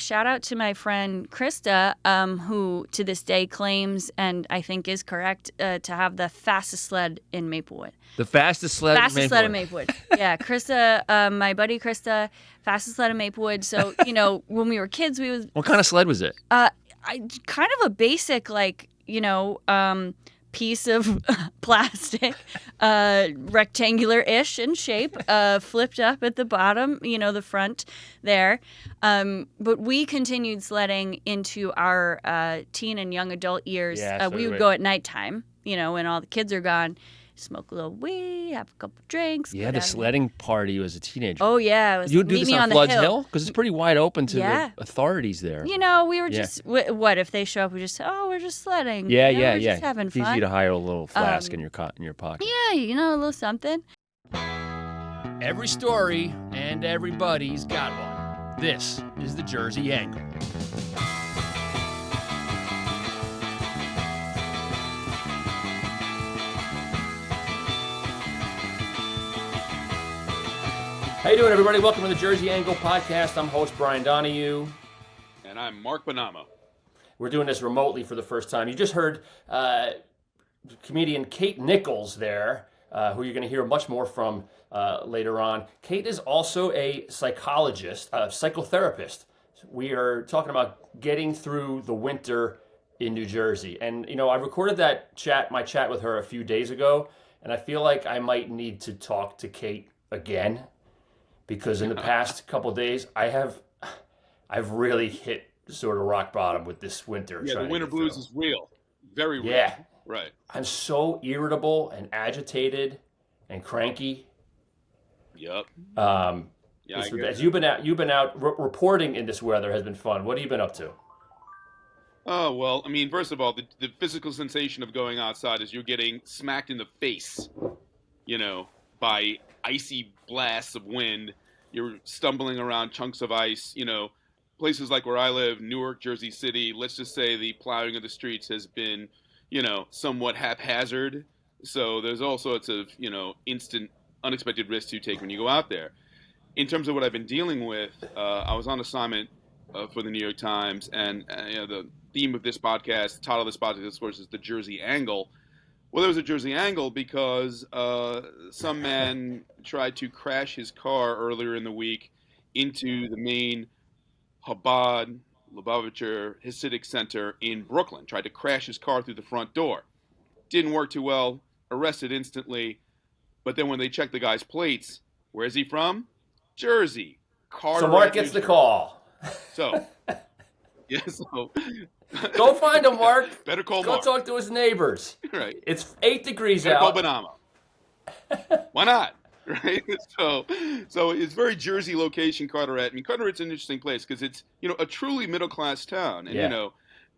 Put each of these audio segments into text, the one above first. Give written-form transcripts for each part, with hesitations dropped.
shout out to my friend Krista, who to this day claims, and I think is correct, to have the fastest sled in Maplewood. The fastest sled in Maplewood? Fastest sled in Maplewood. Yeah, Krista, my buddy Krista, fastest sled in Maplewood. So, when we were kids, we was... What kind of sled was it? Kind of a basic, piece of plastic, rectangular-ish in shape, flipped up at the bottom, the front there. But we continued sledding into our teen and young adult years. Yeah, we would go at nighttime, when all the kids are gone, smoke a little weed, have a couple drinks. Yeah, the sledding party was a teenager. Oh, yeah. It was, you do this on Flood's Hill? Because it's pretty wide open to the authorities there. We were just, what if they show up, we just say, we're just sledding. Yeah, we're just having fun. It's easy to hire a little flask in your pocket. Yeah, a little something. Every story and everybody's got one. This is the Jersey Angle. How you doing, everybody? Welcome to the Jersey Angle podcast. I'm host Brian Donohue. And I'm Mark Bonamo. We're doing this remotely for the first time. You just heard comedian Kate Nichols there, who you're going to hear much more from later on. Kate is also a psychologist, a psychotherapist. We are talking about getting through the winter in New Jersey. And, I recorded my chat with her a few days ago, and I feel like I might need to talk to Kate again. Because in the past couple of days, I've really hit sort of rock bottom with this winter. Yeah, the winter blues is real. Very real. Yeah. Right. I'm so irritable and agitated and cranky. Yep. As you've been out reporting in this weather has been fun. What have you been up to? Oh, well, first of all, the physical sensation of going outside is you're getting smacked in the face, by icy blasts of wind. You're stumbling around chunks of ice, places like where I live, Newark, Jersey City. Let's just say the plowing of the streets has been, somewhat haphazard. So there's all sorts of, instant, unexpected risks you take when you go out there. In terms of what I've been dealing with, I was on assignment for the New York Times, and the theme of this podcast, the title of this podcast, of course, is the Jersey Angle. Well, there was a Jersey Angle because some man tried to crash his car earlier in the week into the main Chabad Lubavitcher Hasidic Center in Brooklyn. Tried to crash his car through the front door. Didn't work too well. Arrested instantly. But then when they checked the guy's plates, where's he from? Jersey. Carteret, so Mark gets the call. So, Go find him, Mark. Better call Mark. Go talk to his neighbors. Right. It's 8 degrees Better out. Call Bonamo. Why not? Right. So it's very Jersey location, Carteret. Carteret's an interesting place because it's a truly middle class town, and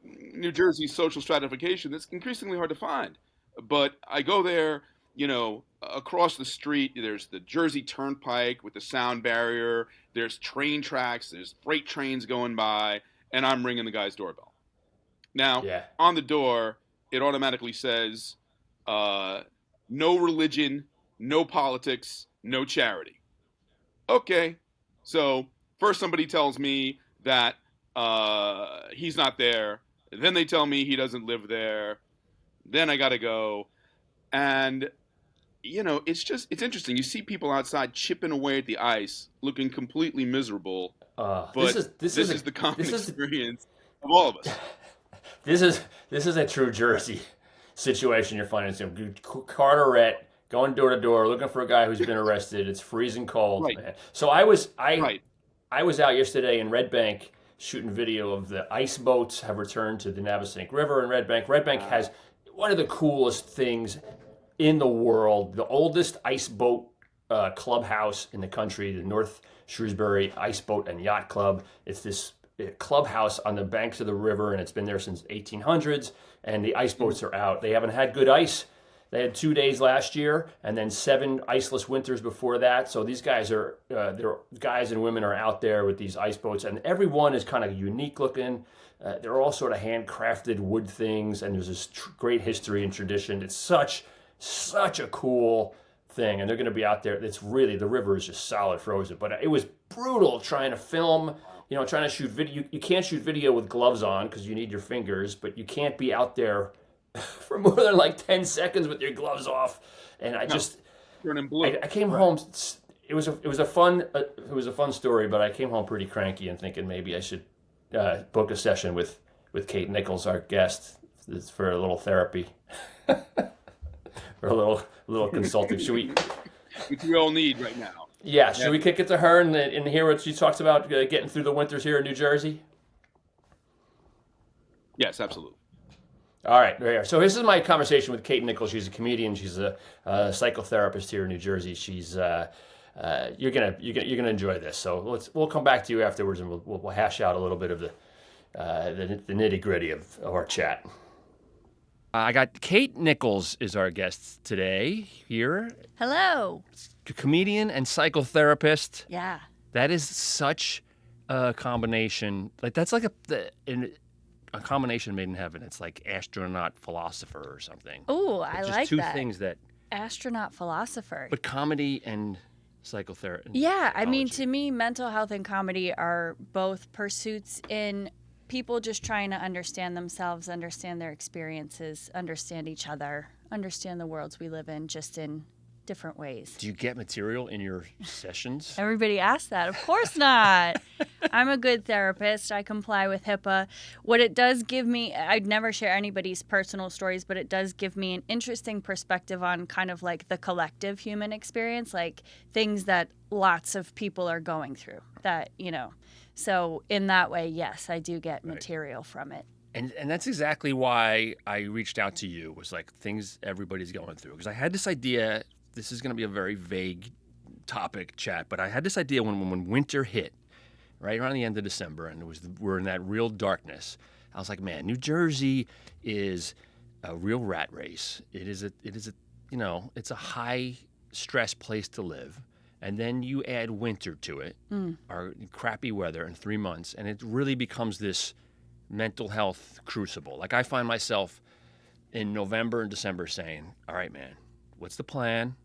New Jersey's social stratification that's increasingly hard to find. But I go there, across the street. There's the Jersey Turnpike with the sound barrier. There's train tracks. There's freight trains going by, and I'm ringing the guy's doorbell. Now, on the door, it automatically says, no religion, no politics, no charity. Okay. So first somebody tells me that he's not there. Then they tell me he doesn't live there. Then I got to go. And, it's interesting. You see people outside chipping away at the ice, looking completely miserable. But this is the common experience of all of us. This is a true Jersey situation you're finding. Carteret, going door to door, looking for a guy who's been arrested. It's freezing cold, right. Man. So I was out yesterday in Red Bank shooting video of the ice boats have returned to the Navesink River in Red Bank. Red Bank has one of the coolest things in the world, the oldest ice boat clubhouse in the country, the North Shrewsbury Ice Boat and Yacht Club. It's this clubhouse on the banks of the river, and it's been there since 1800s, and the ice boats are out. They haven't had good ice. They had 2 days last year, and then 7 iceless winters before that. So these guys are, guys and women are out there with these ice boats, and every one is kind of unique looking. They're all sort of handcrafted wood things, and there's this great history and tradition. It's such a cool thing, and they're going to be out there. It's really, the river is just solid frozen, but it was brutal trying to film trying to shoot video. You can't shoot video with gloves on because you need your fingers, but you can't be out there for more than like 10 seconds with your gloves off. And I just turning blue. I came home. It was a fun story, but I came home pretty cranky and thinking maybe I should book a session with Kate Nichols, our guest, for a little therapy or a little consulting. Should we? Which we all need right now. Yeah. Should we kick it to her and hear what she talks about getting through the winters here in New Jersey? Yes, absolutely. All right, so this is my conversation with Kate Nichols. She's a comedian. She's a psychotherapist here in New Jersey. She's you're gonna enjoy this. So we'll come back to you afterwards, and we'll hash out a little bit of the nitty gritty of our chat. I got Kate Nichols is our guest today here. Hello. Comedian and psychotherapist. Yeah. That is such a combination. Like that's like a combination made in heaven. It's like astronaut philosopher or something. Oh, I like that. Just two things that... Astronaut philosopher. But comedy and psychotherapy. Yeah, I mean, to me, mental health and comedy are both pursuits in people just trying to understand themselves, understand their experiences, understand each other, understand the worlds we live in, just in different ways. Do you get material in your sessions? Everybody asks that. Of course not. I'm a good therapist. I comply with HIPAA. What it does give me, I'd never share anybody's personal stories, but it does give me an interesting perspective on kind of like the collective human experience, like things that lots of people are going through that, So in that way, yes, I do get material from it. And that's exactly why I reached out to you, was like things everybody's going through. Because I had this idea, this is going to be a very vague topic chat, but I had this idea when winter hit, right around the end of December, and we're in that real darkness. I was like, man, New Jersey is a real rat race. It's a high stress place to live. And then you add winter to it, our crappy weather in 3 months, and it really becomes this mental health crucible. Like I find myself in November and December saying, all right, man, what's the plan?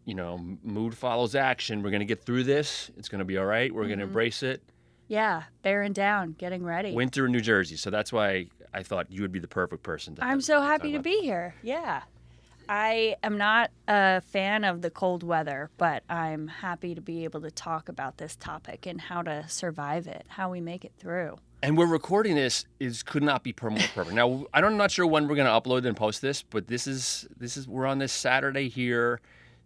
Mood follows action. We're going to get through this. It's going to be all right. We're going to embrace it. Yeah, bearing down, getting ready. Winter in New Jersey. So that's why I thought you would be the perfect person to I'm so happy to be here. Yeah. I am not a fan of the cold weather, but I'm happy to be able to talk about this topic and how to survive it, how we make it through. And we're recording this could not be more perfect. Now, I'm not sure when we're going to upload and post this, but this is we're on this Saturday here.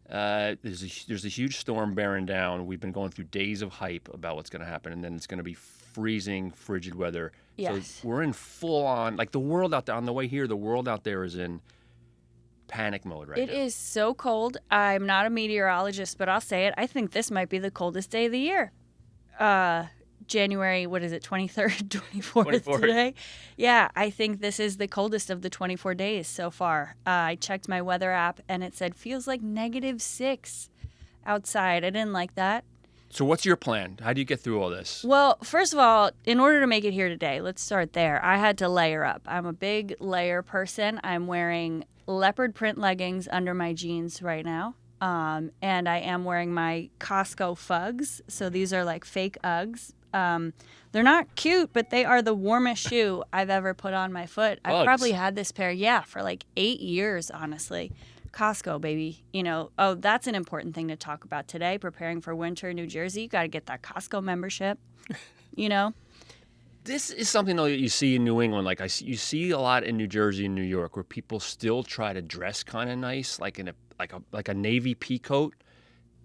There's a huge storm bearing down. We've been going through days of hype about what's going to happen, and then it's going to be freezing, frigid weather. Yes. So we're in full on, like the world out there, on the way here, the world out there is in panic mode right now. It is so cold. I'm not a meteorologist, but I'll say it. I think this might be the coldest day of the year. January, 23rd, 24th today? Yeah, I think this is the coldest of the 24 days so far. I checked my weather app, and it said feels like -6 outside. I didn't like that. So what's your plan? How do you get through all this? Well, first of all, in order to make it here today, let's start there. I had to layer up. I'm a big layer person. I'm wearing leopard print leggings under my jeans right now. And I am wearing my Costco Fugs. So these are like fake Uggs. They're not cute, but they are the warmest shoe I've ever put on my foot. I've probably had this pair, for like 8 years, honestly. Costco, baby. That's an important thing to talk about today. Preparing for winter in New Jersey, you got to get that Costco membership, This is something though that you see in New England. Like you see a lot in New Jersey and New York, where people still try to dress kind of nice, like in a navy pea coat.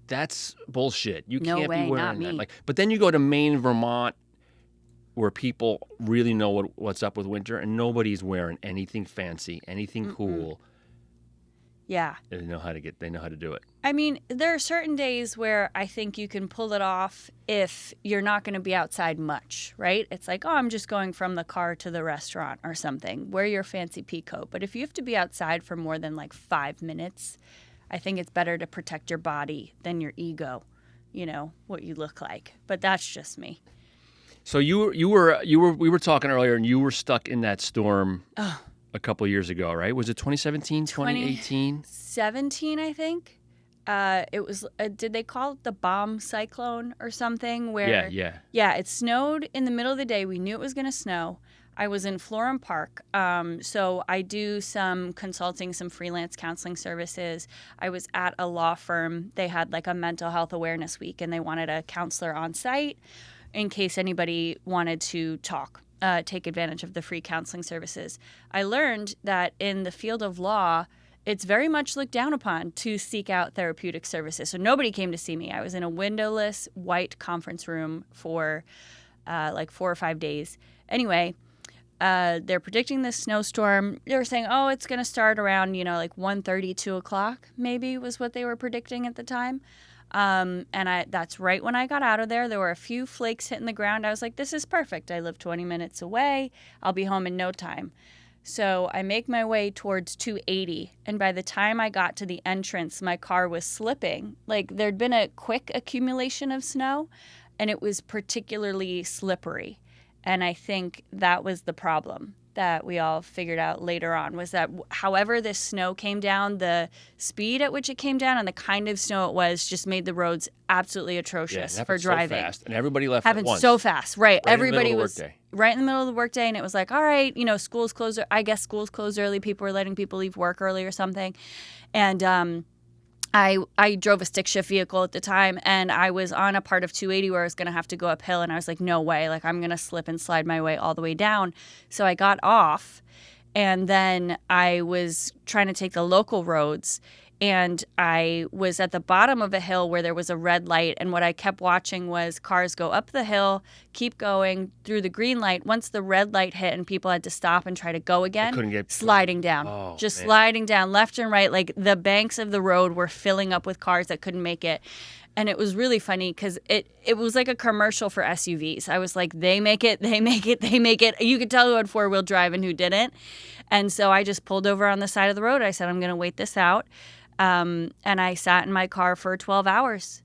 That's bullshit. You can't be wearing that. Like, but then you go to Maine, Vermont, where people really know what's up with winter, and nobody's wearing anything fancy, anything cool. Yeah. They know how to do it. I mean, there are certain days where I think you can pull it off if you're not going to be outside much, right? It's like, I'm just going from the car to the restaurant or something. Wear your fancy pea coat. But if you have to be outside for more than like 5 minutes, I think it's better to protect your body than your ego, what you look like. But that's just me. So we were talking earlier, and you were stuck in that storm a couple years ago, right? Was it 2017, 2018? 2017, I think. It was, did they call it the bomb cyclone or something? Where yeah, it snowed in the middle of the day. We knew it was going to snow. I was in Florham Park, so I do some consulting, some freelance counseling services. I was at a law firm. They had like a mental health awareness week, and they wanted a counselor on site in case anybody wanted to talk, take advantage of the free counseling services. I learned that in the field of law, it's very much looked down upon to seek out therapeutic services. So nobody came to see me. I was in a windowless white conference room for like 4 or 5 days. Anyway, they're predicting this snowstorm. They were saying, oh, it's going to start around, like 1:30, 2 o'clock maybe was what they were predicting at the time. And that's right when I got out of there. There were a few flakes hitting the ground. I was like, this is perfect. I live 20 minutes away. I'll be home in no time. So I make my way towards 280, and by the time I got to the entrance, my car was slipping. Like there'd been a quick accumulation of snow, and it was particularly slippery. And I think that was the problem that we all figured out later on, was that however this snow came down, the speed at which it came down and the kind of snow it was just made the roads absolutely atrocious for driving. So fast, and everybody left happened at once. So fast, right? Everybody was workday. Right in the middle of the workday, and it was like, all right, schools closed. I guess schools closed early. People were letting people leave work early or something, and I drove a stick shift vehicle at the time, and I was on a part of 280 where I was going to have to go uphill, and I was like, no way, like I'm going to slip and slide my way all the way down. So I got off, and then I was trying to take the local roads, and I was at the bottom of a hill where there was a red light, and what I kept watching was cars go up the hill, keep going through the green light. Once the red light hit and people had to stop and try to go again, sliding down, sliding down left and right. Like the banks of the road were filling up with cars that couldn't make it. And it was really funny because it was like a commercial for SUVs. I was like, they make it, they make it, they make it. You could tell who had four-wheel drive and who didn't. And so I just pulled over on the side of the road. I said, I'm going to wait this out. And I sat in my car for 12 hours.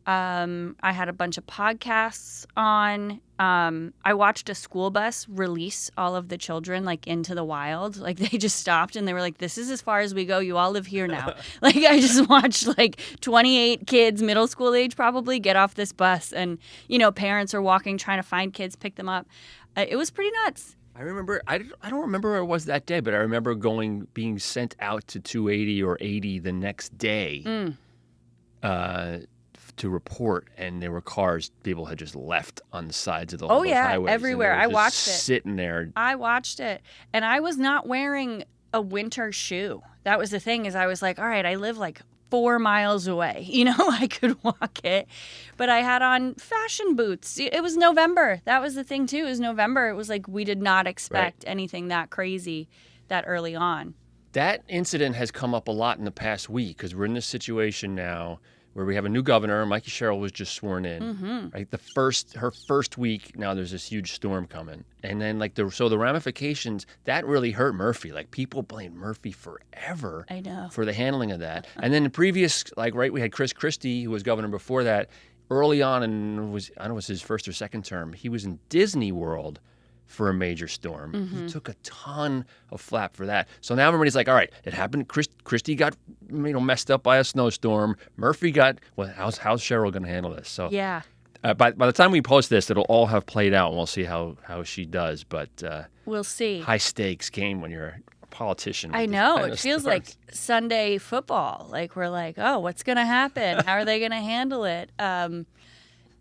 I had a bunch of podcasts on. I watched a school bus release all of the children like into the wild. Like they just stopped and they were like, this is as far as we go. You all live here now. Like I just watched like 28 kids, middle school age probably, get off this bus. And, parents are walking, trying to find kids, pick them up. It was pretty nuts. I remember, I don't remember where it was that day, but I remember being sent out to 280 or 80 the next day to report, and there were cars people had just left on the sides of the highways. Everywhere. I watched it. Sitting there. I watched it, and I was not wearing a winter shoe. That was the thing, is I was like, all right, I live like 4 miles away. I could walk it. But I had on fashion boots. It was November. That was the thing, too. It was November. It was like we did not expect anything that crazy that early on. That incident has come up a lot in the past week because we're in this situation now where we have a new governor. Mikey Sherrill was just sworn in. Mm-hmm. Right, her first week. Now there's this huge storm coming, and then the ramifications that really hurt Murphy. Like people blamed Murphy forever. I know. For the handling of that. And then the previous, we had Chris Christie, who was governor before that. Early on, and I don't know, it was his first or second term. He was in Disney World for a major storm. Mm-hmm. He took a ton of flap for that. So now everybody's like, all right, it happened. Christie got messed up by a snowstorm. Murphy got, how's Sherrill going to handle this? So yeah. By the time we post this, it'll all have played out, and we'll see how she does. But we'll see. High stakes game when you're a politician. I know. It feels like Sunday football. Like we're like, oh, what's going to happen? How are they going to handle it?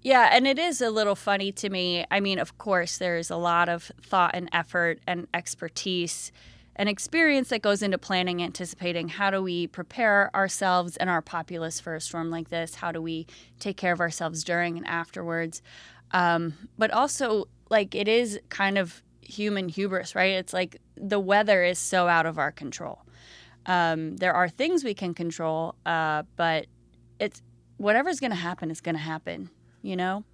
Yeah, and it is a little funny to me. I mean, of course, there's a lot of thought and effort and expertise and experience that goes into planning, anticipating how do we prepare ourselves and our populace for a storm like this? How do we take care of ourselves during and afterwards? But also, it is kind of human hubris, right? It's like the weather is so out of our control. There are things we can control, but it's whatever's going to happen is going to happen. And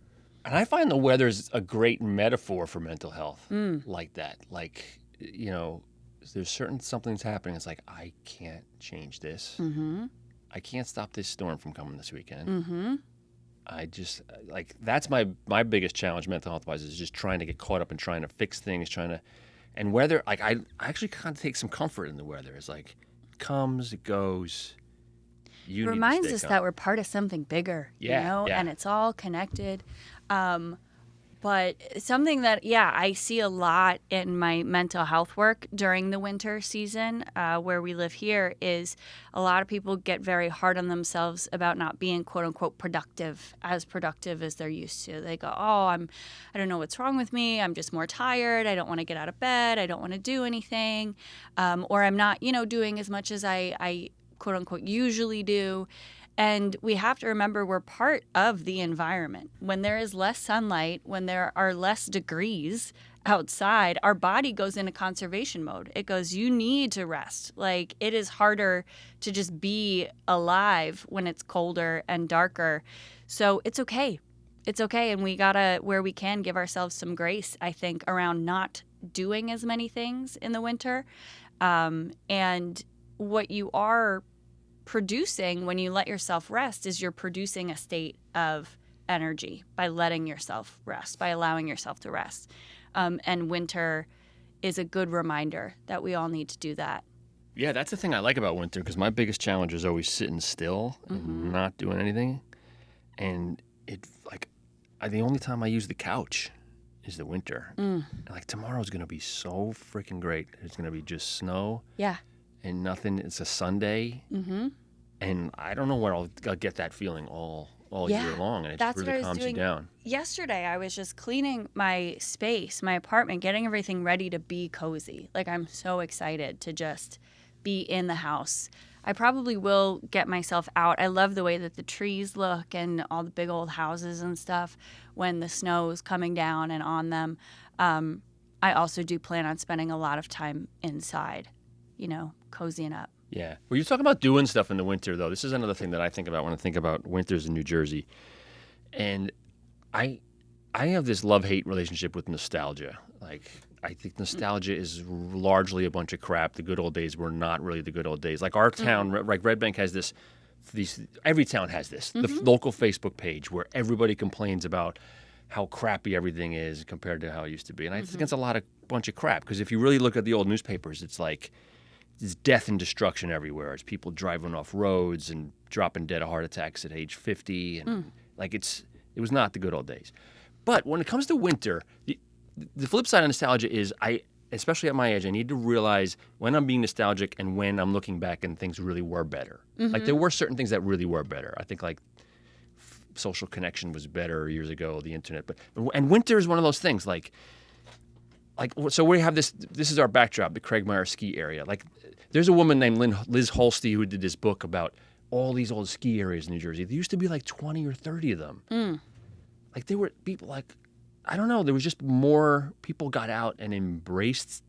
I find the weather's a great metaphor for mental health like that. There's something's happening. It's like, I can't change this. Mm-hmm. I can't stop this storm from coming this weekend. Mm-hmm. I just, that's my biggest challenge mental health-wise is just trying to get caught up and trying to fix things, and weather, I actually kind of take some comfort in the weather. It's like, it comes, it goes. You It reminds us that we're part of something bigger, and it's all connected. But something that, I see a lot in my mental health work during the winter season where we live here is a lot of people get very hard on themselves about not being, quote unquote, productive as they're used to. They go, I don't know what's wrong with me. I'm just more tired. I don't want to get out of bed. I don't want to do anything. Or I'm not, doing as much as I quote unquote, usually do. And we have to remember we're part of the environment. When there is less sunlight, when there are less degrees outside, our body goes into conservation mode. It goes, you need to rest. Like, it is harder to just be alive when it's colder and darker. So it's okay. It's okay. And we gotta, where we can, give ourselves some grace, I think, around not doing as many things in the winter. And what you are producing when you let yourself rest is you're producing a state of energy by letting yourself rest, by allowing yourself to rest. And winter is a good reminder that we all need to do that. Yeah, that's the thing I like about winter, because my biggest challenge is always sitting still and not doing anything. And the only time I use the couch is the winter. And tomorrow's going to be so freaking great. It's going to be just snow. Yeah. And nothing. It's a Sunday. And I don't know where I'll get that feeling all year long, and it just really calms you down. Yesterday, I was just cleaning my space, my apartment, getting everything ready to be cozy. Like, I'm so excited to just be in the house. I probably will get myself out. I love the way that the trees look and all the big old houses and stuff when the snow is coming down and on them. I also do plan on spending a lot of time inside, cozying up. Yeah. Well, you're talking about doing stuff in the winter, though. This is another thing that I think about when I think about winters in New Jersey. And I have this love-hate relationship with nostalgia. Like, I think nostalgia is largely a bunch of crap. The good old days were not really the good old days. Like, our town, like Red Bank has every town has this. The local Facebook page where everybody complains about how crappy everything is compared to how it used to be. And I think it's a bunch of crap, because if you really look at the old newspapers, it's like, there's death and destruction everywhere. It's people driving off roads and dropping dead of heart attacks at age 50. And it was not the good old days. But when it comes to winter, the flip side of nostalgia is especially at my age, I need to realize when I'm being nostalgic and when I'm looking back and things really were better. Like, there were certain things that really were better. I think social connection was better years ago, the internet. And winter is one of those things. So we have this is our backdrop, the Craigmire ski area. Like, there's a woman named Liz Holste who did this book about all these old ski areas in New Jersey. There used to be 20 or 30 of them. Like, there were people I don't know, there was just more, people got out and embraced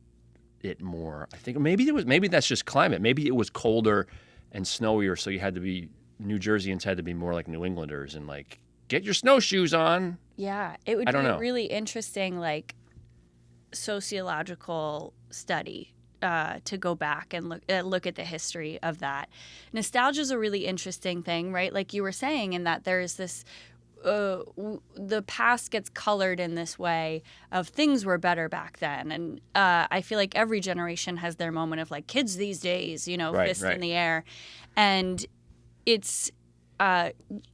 it more. I think maybe that's just climate. Maybe it was colder and snowier, so New Jerseyans had to be more like New Englanders and get your snowshoes on. Yeah, it would be a really interesting sociological study to go back and look at the history of that. Nostalgia is a really interesting thing, right? Like you were saying, in that there's this the past gets colored in this way of things were better back then, and I feel like every generation has their moment of kids these days, fist in the air, and it's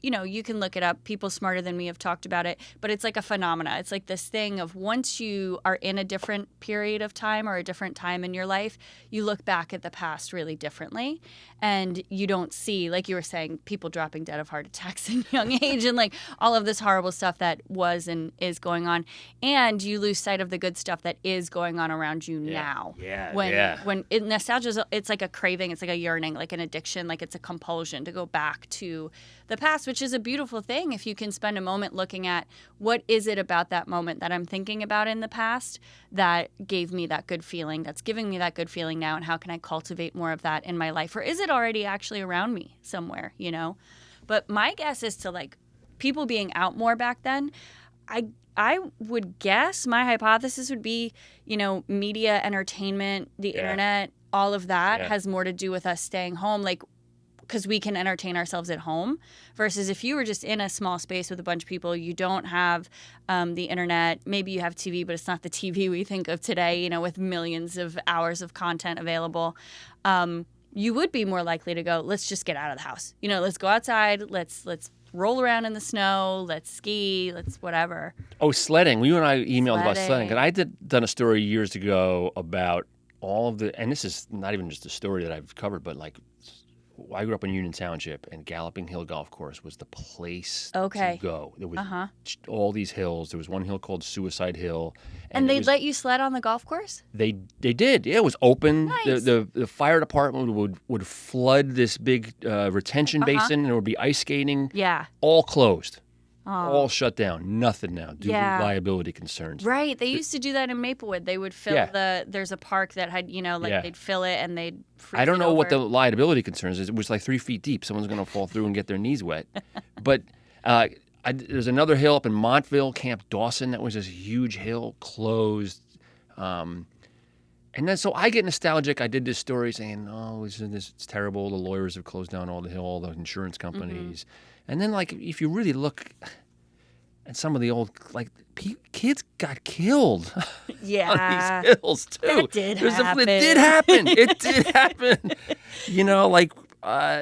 you can look it up. People smarter than me have talked about it, but it's like a phenomena. It's like this thing of once you are in a different period of time or a different time in your life, you look back at the past really differently, and you don't see, like you were saying, people dropping dead of heart attacks in young age and all of this horrible stuff that was and is going on, and you lose sight of the good stuff that is going on around you now. When nostalgia, it's like a craving, it's like a yearning, like an addiction, like it's a compulsion to go back to the past, which is a beautiful thing if you can spend a moment looking at what is it about that moment that I'm thinking about in the past that gave me that good feeling, that's giving me that good feeling now, and how can I cultivate more of that in my life? Or is it already actually around me somewhere, But my guess is to people being out more back then, I would guess, my hypothesis would be, media, entertainment, the internet, all of that has more to do with us staying home. Because we can entertain ourselves at home, versus if you were just in a small space with a bunch of people, you don't have the internet. Maybe you have TV, but it's not the TV we think of today, with millions of hours of content available. you would be more likely to go, let's just get out of the house. Let's go outside. Let's roll around in the snow. Let's ski. Let's whatever. Oh, sledding. You and I emailed about sledding. And I done a story years ago about all of and this is not even just a story that I've covered, but like I grew up in Union Township, and Galloping Hill Golf Course was the place to go. There was all these hills. There was one hill called Suicide Hill. And they'd let you sled on the golf course? They did. Yeah, it was open. Nice. The fire department would flood this big retention basin, and there would be ice skating. Yeah. All closed. Oh. All shut down. Nothing now due to liability concerns. Right. They used to do that in Maplewood. They would fill there's a park that had, they'd fill it and they'd freeze I don't it know over. what the liability concerns is. It was like 3 feet deep. Someone's going to fall through and get their knees wet. But there's another hill up in Montville, Camp Dawson. That was this huge hill, closed. And then so I get nostalgic. I did this story saying, oh, it's terrible. The lawyers have closed down all the hill, all the insurance companies. And then, like, if you really look at some of the old, like, kids got killed on these hills, too. That did happen. It did happen. It did happen.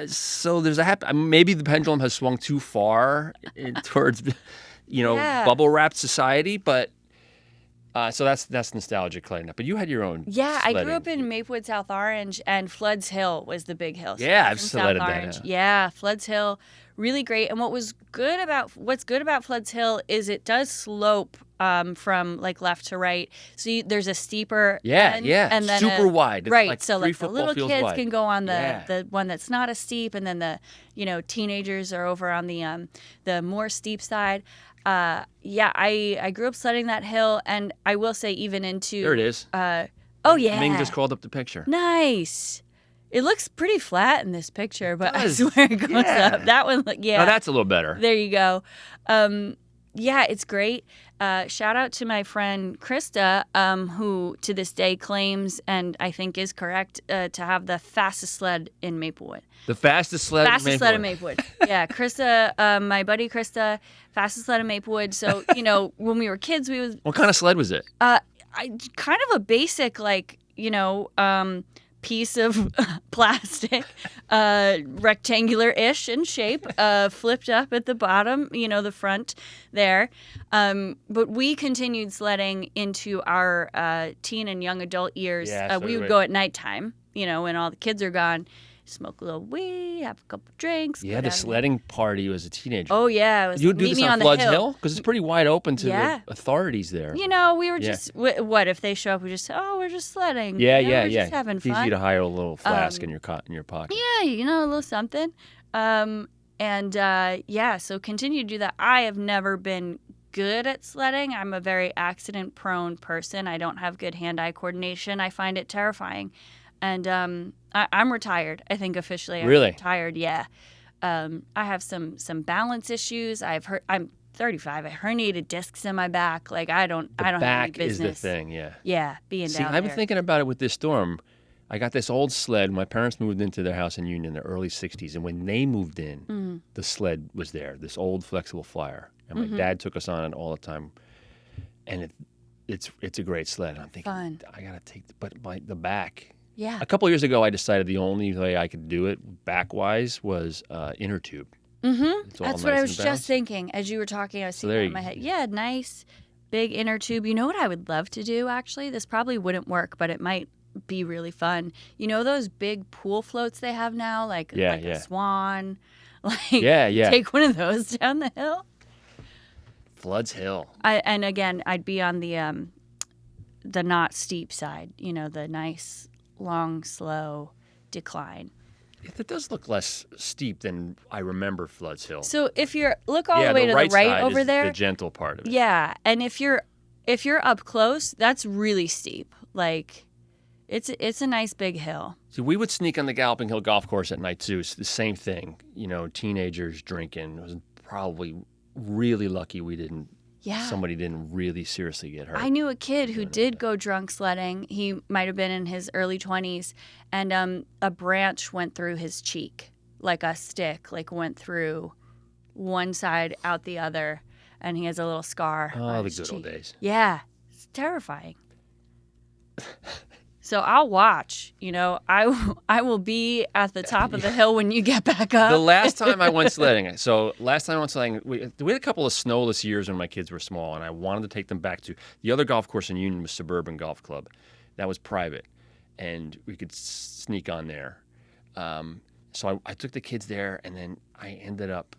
So there's maybe the pendulum has swung too far towards, bubble wrapped society, but so that's nostalgic, Clayton. But you had your own. Yeah, sledding. I grew up in Maplewood, South Orange, and Floods Hill was the big hill. Yeah, I've sledded South that. Orange. Yeah, Floods Hill, really great. And what's good about Floods Hill is it does slope from like left to right. So there's a steeper end, and then super wide. It's right, like so like the little kids wide. can go on the one that's not as steep, and then the teenagers are over on the more steep side. I grew up sledding that hill, and I will say even into there it is. Ming just called up the picture. Nice. It looks pretty flat in this picture, but I swear it goes up. That one, Oh, that's a little better. There you go. It's great. Shout out to my friend Krista, who to this day claims, and I think is correct, to have the fastest sled in Maplewood. The fastest sled in Maplewood. Yeah, Krista, my buddy Krista, fastest sled in Maplewood. So, when we were kids, What kind of sled was it? Kind of a basic, piece of plastic, rectangular-ish in shape, flipped up at the bottom, the front there. But we continued sledding into our teen and young adult years. We would go at nighttime, when all the kids are gone, smoke a little weed, have a couple drinks. Yeah, the sledding party as a teenager. Oh, yeah. It was you would do meet this me on the Floods Hill? Because it's pretty wide open to the authorities there. We were just, what if they show up, we just say, oh, we're just sledding. We're just having fun. It's easy to hide a little flask in your pocket. Yeah, a little something. So continue to do that. I have never been good at sledding. I'm a very accident-prone person. I don't have good hand-eye coordination. I find it terrifying. And I'm retired, I think, officially. I'm retired, yeah. I have some balance issues. I'm 35. I herniated discs in my back. Like, I don't have any business. Back is the thing, yeah. Yeah, being down there. I've been thinking about it with this storm. I got this old sled. My parents moved into their house in Union in the early 60s. And when they moved in, the sled was there, this old flexible flyer. And my dad took us on it all the time. And it's a great sled. And I'm thinking, fun. I got to take the back. Yeah. A couple of years ago, I decided the only way I could do it back-wise was inner tube. Mm-hmm. That's what I was just thinking. As you were talking, I was thinking in my head, yeah, nice, big inner tube. You know what I would love to do, actually? This probably wouldn't work, but it might be really fun. You know those big pool floats they have now? Like a Swan? Take one of those down the hill. Floods Hill. I'd be on the not steep side, the nice, long, slow decline. That does look less steep than I remember Floods Hill. So if you're look all the way to the right over there, the gentle part of it. Yeah, and if you're up close, that's really steep. Like it's a nice big hill. So we would sneak on the Galloping Hill Golf Course at night too. It's the same thing. Teenagers drinking. It was probably really lucky we didn't. Yeah. Somebody didn't really seriously get hurt. I knew a kid who did go drunk sledding. He might have been in his early 20s, and a branch went through his cheek, like a stick, went through one side out the other, and he has a little scar. Oh, on the his good cheek. old days. Yeah, it's terrifying. So I'll watch. I will be at the top of the hill when you get back up. The last time I went sledding, we had a couple of snowless years when my kids were small, and I wanted to take them back to the other golf course in Union was Suburban Golf Club. That was private, and we could sneak on there. So I took the kids there, and then I ended up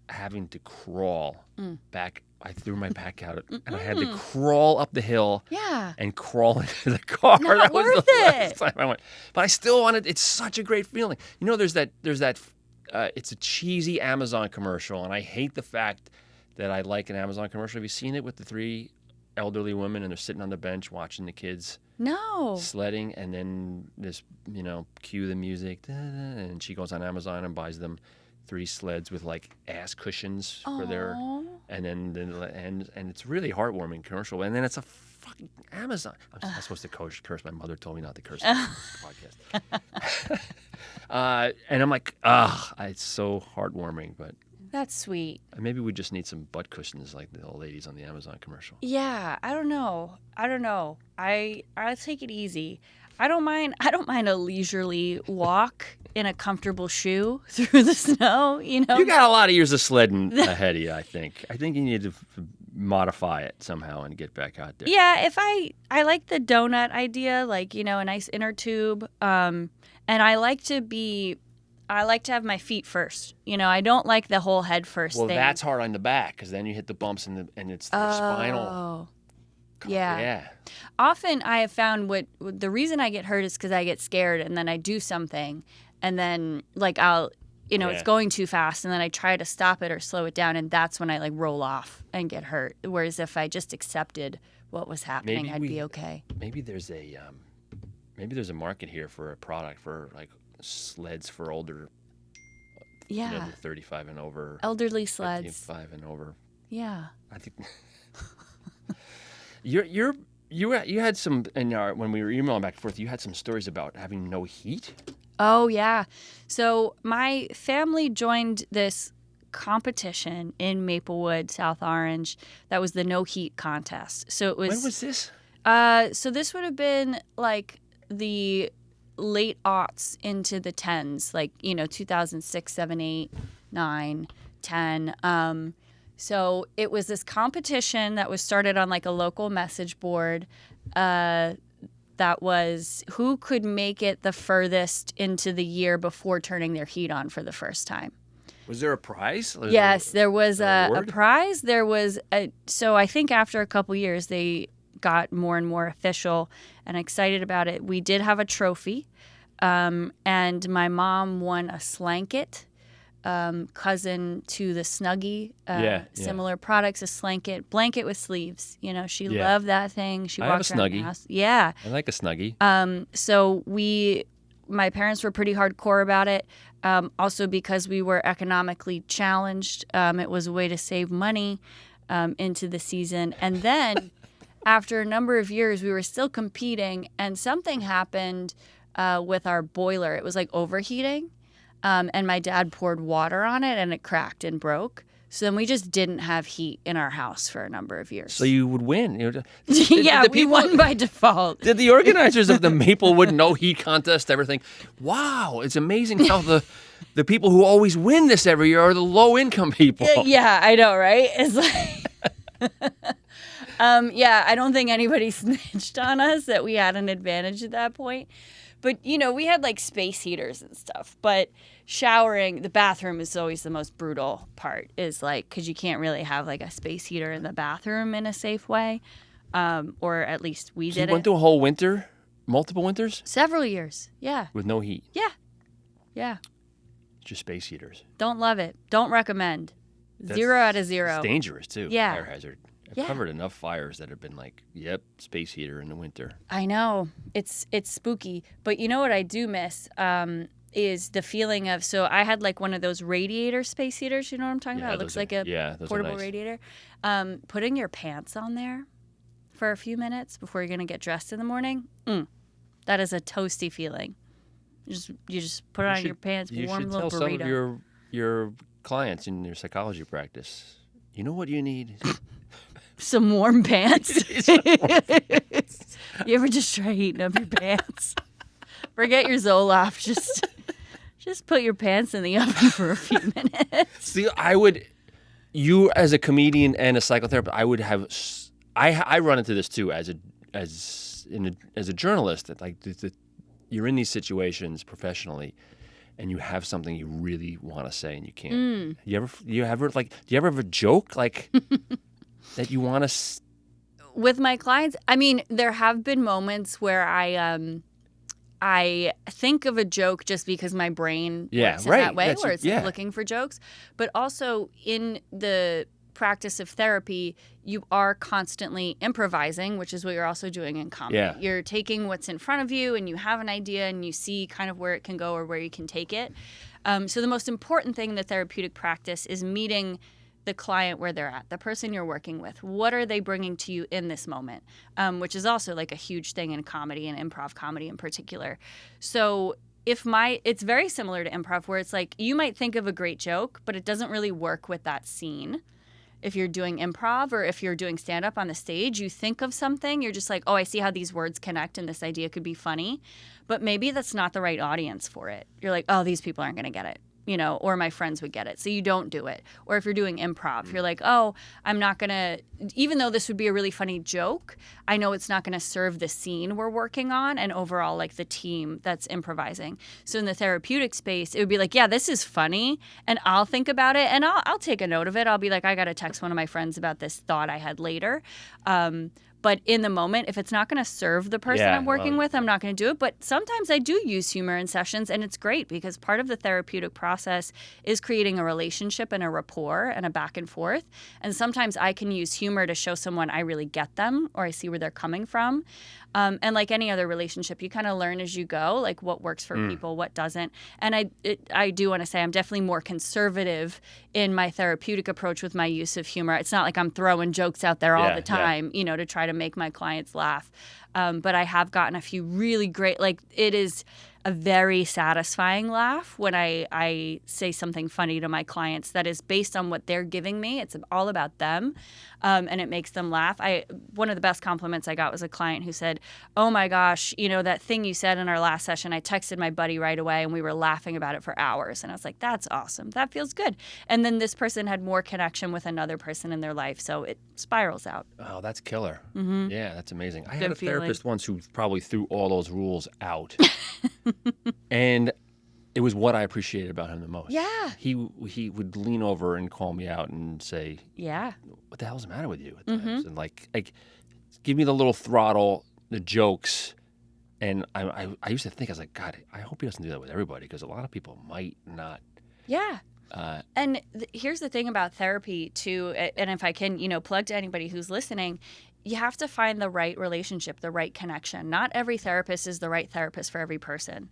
having to crawl back. I threw my pack out, and I had to crawl up the hill and crawl into the car. Not that was worth the it. last time I went. But I still wanted. It's such a great feeling. There's that. It's a cheesy Amazon commercial, and I hate the fact that I like an Amazon commercial. Have you seen it with the 3 elderly women, and they're sitting on the bench watching the kids? No. Sledding, and then this, cue the music, and she goes on Amazon and buys them 3 sleds with like ass cushions for their, and then and it's really heartwarming commercial. And then it's a fucking Amazon. I'm not supposed to curse. My mother told me not to curse on this podcast. And I'm like, it's so heartwarming, but. That's sweet. Maybe we just need some butt cushions like the old ladies on the Amazon commercial. Yeah, I don't know. I'll take it easy. I don't mind a leisurely walk in a comfortable shoe through the snow, You got a lot of years of sledding ahead of you, I think. I think you need to modify it somehow and get back out there. Yeah, if I like the donut idea, like, a nice inner tube. And I like to have my feet first. I don't like the whole head first thing. Well, that's hard on the back because then you hit the bumps and it's the spinal. Yeah. Often I have found the reason I get hurt is because I get scared and then I do something and then it's going too fast and then I try to stop it or slow it down and that's when I roll off and get hurt. Whereas if I just accepted what was happening, I'd be okay. Maybe there's a market here for a product for sleds for older, 35 and over, elderly sleds, 55 and over. Yeah, I think you had some when we were emailing back and forth. You had some stories about having no heat. Oh yeah, so my family joined this competition in Maplewood, South Orange. That was the no heat contest. So it was. When was this? So this would have been the late aughts into the 10s, 2006, 7, 8, 9, 10. So it was this competition that was started on a local message board that was who could make it the furthest into the year before turning their heat on for the first time. Was there a prize? Yes, there was a prize. There was so I think after a couple years they got more and more official and excited about it. We did have a trophy, and my mom won a Slanket, cousin to the Snuggie, similar products, a Slanket, blanket with sleeves. She loved that thing. She walked around the house. Yeah. I like a Snuggie. So my parents were pretty hardcore about it. Also because we were economically challenged. It was a way to save money into the season. And then after a number of years, we were still competing, and something happened with our boiler. It was overheating, and my dad poured water on it, and it cracked and broke. So then we just didn't have heat in our house for a number of years. So you would win. We won by default. Did the organizers of the Maplewood No Heat Contest ever think, wow, it's amazing how the people who always win this every year are the low-income people? Yeah, I know, right? It's I don't think anybody snitched on us that we had an advantage at that point. But, we had space heaters and stuff. But showering, the bathroom is always the most brutal part, is because you can't really have a space heater in the bathroom in a safe way. Or at least we did it. You went through a whole winter, multiple winters? Several years, yeah. With no heat? Yeah. Yeah. Just space heaters. Don't love it. Don't recommend. 0 out of 0. It's dangerous, too. Yeah. Fire hazard. I've covered enough fires that have been space heater in the winter. I know. It's spooky. But you know what I do miss is the feeling of, so I had one of those radiator space heaters, you know what I'm talking about? It looks like a portable radiator. Putting your pants on there for a few minutes before you're going to get dressed in the morning, that is a toasty feeling. You just put on your pants, warm little burrito. You should tell some of your clients in your psychology practice, you know what you need? Some warm pants. You ever just try heating up your pants? Forget your Zoloft. Just put your pants in the oven for a few minutes. See, you as a comedian and a psychotherapist, I would have. I run into this too as a journalist. That like you're in these situations professionally, and you have something you really want to say and you can't. Do you ever have a joke like that you want to? With my clients, I mean, there have been moments where I think of a joke just because my brain works in that way, where it's looking for jokes. But also in the practice of therapy, you are constantly improvising, which is what you're also doing in comedy. Yeah. You're taking what's in front of you and you have an idea and you see kind of where it can go or where you can take it. So the most important thing in the therapeutic practice is meeting the client where they're at, the person you're working with. What are they bringing to you in this moment? Which is also like a huge thing in comedy and improv comedy in particular. So it's very similar to improv where it's like you might think of a great joke, but it doesn't really work with that scene. If you're doing improv or if you're doing stand-up on the stage, you think of something, you're just like, oh, I see how these words connect and this idea could be funny. But maybe that's not the right audience for it. You're like, oh, these people aren't going to get it. Or my friends would get it. So you don't do it. Or if you're doing improv, you're like, oh, I'm not going to, even though this would be a really funny joke, I know it's not going to serve the scene we're working on and overall like the team that's improvising. So in the therapeutic space, it would be like, yeah, this is funny and I'll think about it and I'll take a note of it. I'll be like, I got to text one of my friends about this thought I had later. But in the moment, if it's not going to serve the person I'm working with, I'm not going to do it. But sometimes I do use humor in sessions, and it's great because part of the therapeutic process is creating a relationship and a rapport and a back and forth. And sometimes I can use humor to show someone I really get them or I see where they're coming from. And like any other relationship, you kind of learn as you go, like what works for people, what doesn't. And I do want to say I'm definitely more conservative in my therapeutic approach with my use of humor. It's not like I'm throwing jokes out there all the time, to try to make my clients laugh. But I have gotten a few really great, like it is a very satisfying laugh when I say something funny to my clients that is based on what they're giving me. It's all about them, and it makes them laugh. One of the best compliments I got was a client who said, oh my gosh, that thing you said in our last session, I texted my buddy right away and we were laughing about it for hours. And I was like, that's awesome. That feels good. And then this person had more connection with another person in their life. So it spirals out. Oh, that's killer. Mm-hmm. Yeah, that's amazing. I had a feeling. Therapist once who probably threw all those rules out. And it was what I appreciated about him the most. Yeah. He would lean over and call me out and say, yeah, what the hell's the matter with you at times? And like give me the little throttle, the jokes. And I used to think, I was like, God, I hope he doesn't do that with everybody because a lot of people might not. Yeah. And here's the thing about therapy too, and if I can, plug to anybody who's listening, you have to find the right relationship, the right connection. Not every therapist is the right therapist for every person.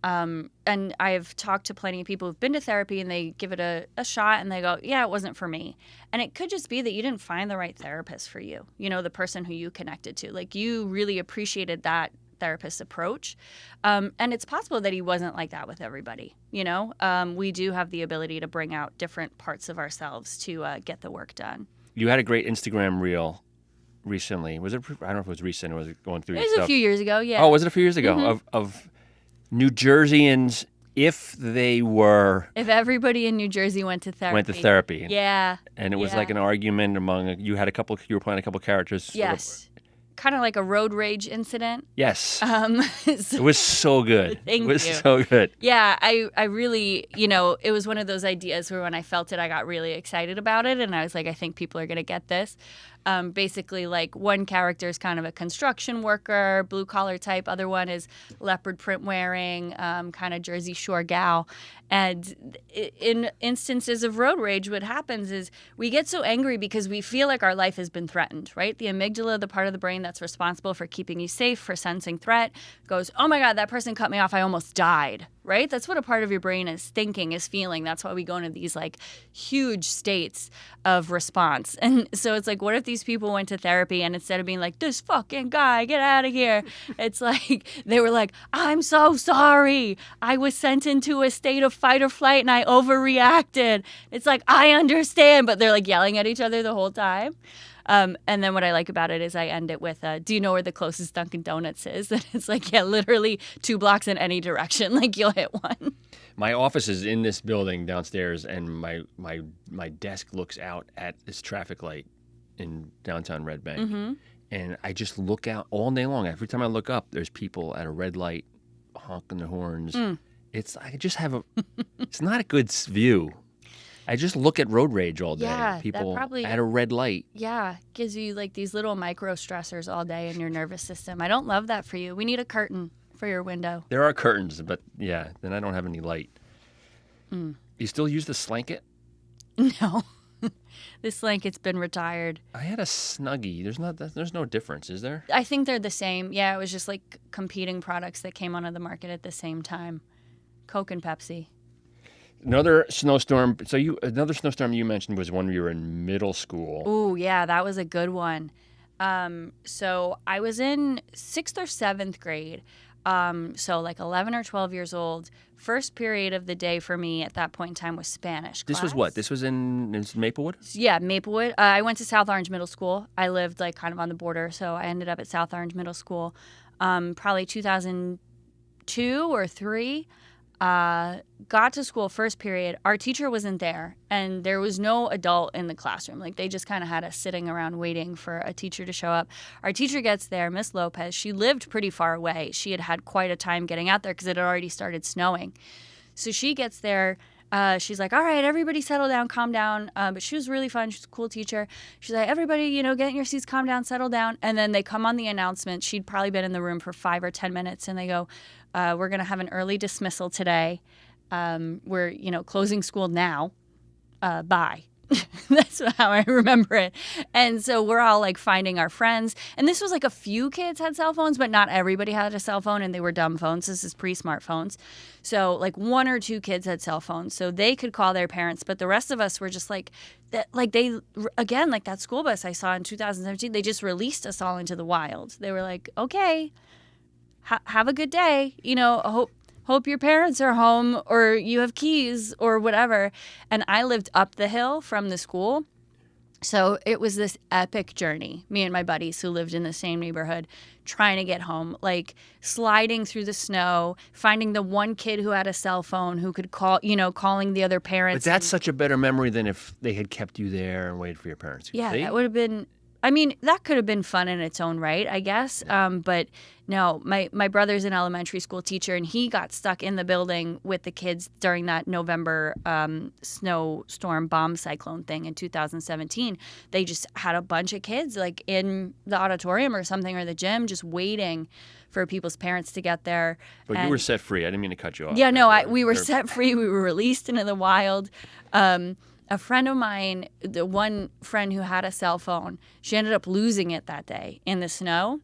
And I've talked to plenty of people who've been to therapy and they give it a shot and they go, yeah, it wasn't for me. And it could just be that you didn't find the right therapist for you, the person who you connected to. Like you really appreciated that therapist's approach. And it's possible that he wasn't like that with everybody. We do have the ability to bring out different parts of ourselves to get the work done. You had a great Instagram reel recently. Was it? I don't know if it was recent or was it going through your stuff? It was a few years ago, yeah. Oh, was it a few years ago? Of New Jerseyans, if everybody in New Jersey went to therapy. Yeah. And it was like an argument among, you were playing a couple characters. Yes. Kind of like a road rage incident. Yes. It was so good. Thank you. It was so good. Yeah, I really, it was one of those ideas where when I felt it, I got really excited about it. And I was like, I think people are going to get this. Basically, like one character is kind of a construction worker, blue collar type. Other one is leopard print wearing, kind of Jersey Shore gal. And in instances of road rage, what happens is we get so angry because we feel like our life has been threatened, right? The amygdala, the part of the brain that's responsible for keeping you safe, for sensing threat, goes, oh my God, that person cut me off. I almost died, right? That's what a part of your brain is thinking, is feeling. That's why we go into these like huge states of response. And so it's like, what if these people went to therapy and instead of being like, this fucking guy, get out of here, it's like, they were like, I'm so sorry. I was sent into a state of fight or flight and I overreacted. It's like, I understand, but they're like yelling at each other the whole time. And then what I like about it is I end it with, do you know where the closest Dunkin' Donuts is? And it's like, yeah, literally 2 blocks in any direction. Like, you'll hit one. My office is in this building downstairs, and my desk looks out at this traffic light in downtown Red Bank. Mm-hmm. And I just look out all day long. Every time I look up, there's people at a red light honking their horns. It's not a good view. I just look at road rage all day. Yeah, People that probably, at a red light. yeah, gives you like these little micro stressors all day in your nervous system. I don't love that for you. We need a curtain for your window. There are curtains, but yeah, then I don't have any light. Mm. You still use the Slanket? No. This blanket's been retired. I had a Snuggie. There's no difference, is there? I think they're the same. Yeah, it was just like competing products that came onto the market at the same time. Coke and Pepsi. Another snowstorm. Another snowstorm you mentioned was when we were in middle school. Ooh, yeah, that was a good one. So I was in 6th or 7th grade. So like 11 or 12 years old. First period of the day for me at that point in time was Spanish class. This was what? This was in Maplewood? Yeah, Maplewood. I went to South Orange Middle School. I lived like kind of on the border, so I ended up at South Orange Middle School. Probably 2002 or 3. Got to school first period. Our teacher wasn't there, and there was no adult in the classroom. Like, they just kind of had us sitting around waiting for a teacher to show up. Our teacher gets there, Miss Lopez. She lived pretty far away. She had had quite a time getting out there because it had already started snowing. So she gets there. She's like, all right, everybody settle down, calm down. But she was really fun. She's a cool teacher. She's like, everybody, get in your seats, calm down, settle down. And then they come on the announcement. She'd probably been in the room for 5 or 10 minutes, and they go, we're going to have an early dismissal today. We're, closing school now. Bye. That's how I remember it. And so we're all like finding our friends. And this was like a few kids had cell phones, but not everybody had a cell phone, and they were dumb phones. This is pre-smartphones. So like 1 or 2 kids had cell phones, so they could call their parents. But the rest of us were just like that. Like they, again, like that school bus I saw in 2017, they just released us all into the wild. They were like, okay, have a good day. Hope your parents are home or you have keys or whatever. And I lived up the hill from the school. So it was this epic journey, me and my buddies who lived in the same neighborhood, trying to get home, like sliding through the snow, finding the one kid who had a cell phone who could call, calling the other parents. But that's such a better memory than if they had kept you there and waited for your parents. Yeah, See? that would have been, that could have been fun in its own right, I guess. But no, my brother's an elementary school teacher, and he got stuck in the building with the kids during that November snowstorm bomb cyclone thing in 2017. They just had a bunch of kids like in the auditorium or something, or the gym, just waiting for people's parents to get there. But you were set free. I didn't mean to cut you off. Yeah, no, we were set free. We were released into the wild. A friend of mine, the one friend who had a cell phone, she ended up losing it that day in the snow.